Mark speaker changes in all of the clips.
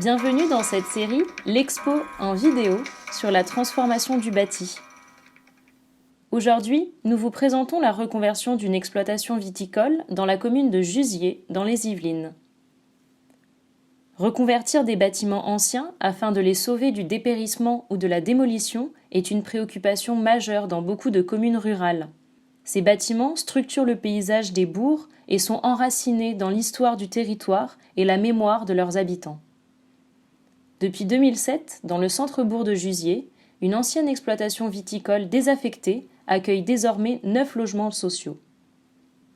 Speaker 1: Bienvenue dans cette série L'Expo en vidéo sur la transformation du bâti. Aujourd'hui, nous vous présentons la reconversion d'une exploitation viticole dans la commune de Juziers, dans les Yvelines. Reconvertir des bâtiments anciens afin de les sauver du dépérissement ou de la démolition est une préoccupation majeure dans beaucoup de communes rurales. Ces bâtiments structurent le paysage des bourgs et sont enracinés dans l'histoire du territoire et la mémoire de leurs habitants. Depuis 2007, dans le centre-bourg de Juziers, une ancienne exploitation viticole désaffectée accueille désormais 9 logements sociaux.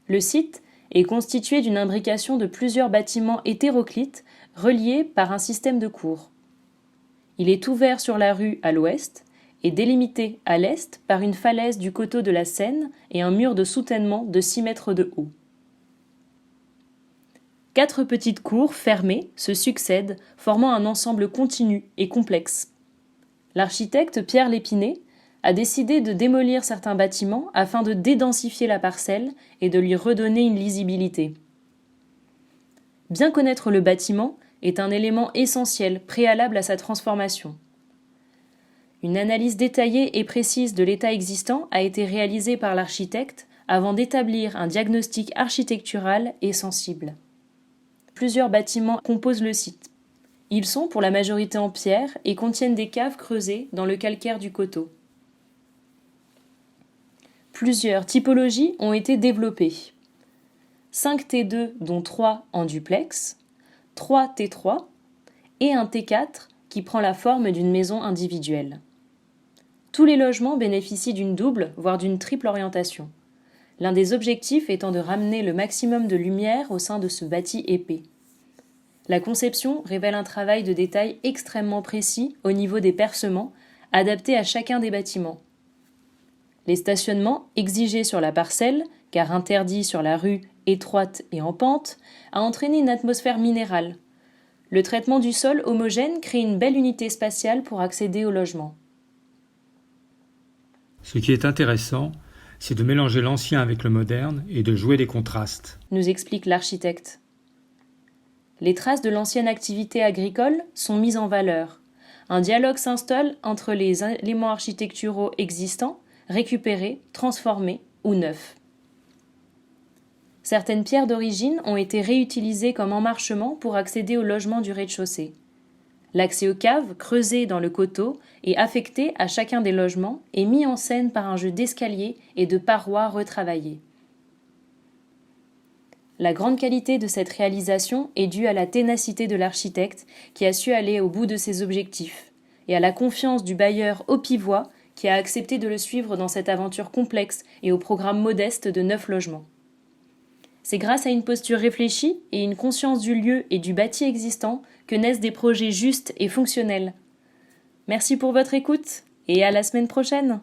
Speaker 1: Le site est constitué d'une imbrication de plusieurs bâtiments hétéroclites reliés par un système de cours. Il est ouvert sur la rue à l'ouest et délimité à l'est par une falaise du coteau de la Seine et un mur de soutènement de 6 mètres de haut. 4 petites cours fermées se succèdent, formant un ensemble continu et complexe. L'architecte Pierre Lépiné a décidé de démolir certains bâtiments afin de dédensifier la parcelle et de lui redonner une lisibilité. Bien connaître le bâtiment est un élément essentiel préalable à sa transformation. Une analyse détaillée et précise de l'état existant a été réalisée par l'architecte avant d'établir un diagnostic architectural et sensible. Plusieurs bâtiments composent le site. Ils sont pour la majorité en pierre et contiennent des caves creusées dans le calcaire du coteau. Plusieurs typologies ont été développées. 5 T2 dont 3 en duplex, 3 T3 et un T4 qui prend la forme d'une maison individuelle. Tous les logements bénéficient d'une double, voire d'une triple orientation. L'un des objectifs étant de ramener le maximum de lumière au sein de ce bâti épais. La conception révèle un travail de détail extrêmement précis au niveau des percements, adaptés à chacun des bâtiments. Les stationnements exigés sur la parcelle, car interdits sur la rue étroite et en pente, a entraîné une atmosphère minérale. Le traitement du sol homogène crée une belle unité spatiale pour accéder au logement.
Speaker 2: Ce qui est intéressant, c'est de mélanger l'ancien avec le moderne et de jouer des contrastes,
Speaker 1: nous explique l'architecte. Les traces de l'ancienne activité agricole sont mises en valeur. Un dialogue s'installe entre les éléments architecturaux existants, récupérés, transformés ou neufs. Certaines pierres d'origine ont été réutilisées comme emmarchement pour accéder au logement du rez-de-chaussée. L'accès aux caves, creusées dans le coteau et affecté à chacun des logements, est mis en scène par un jeu d'escaliers et de parois retravaillées. La grande qualité de cette réalisation est due à la ténacité de l'architecte qui a su aller au bout de ses objectifs et à la confiance du bailleur Aupivoix qui a accepté de le suivre dans cette aventure complexe et au programme modeste de 9 logements. C'est grâce à une posture réfléchie et une conscience du lieu et du bâti existant que naissent des projets justes et fonctionnels. Merci pour votre écoute et à la semaine prochaine.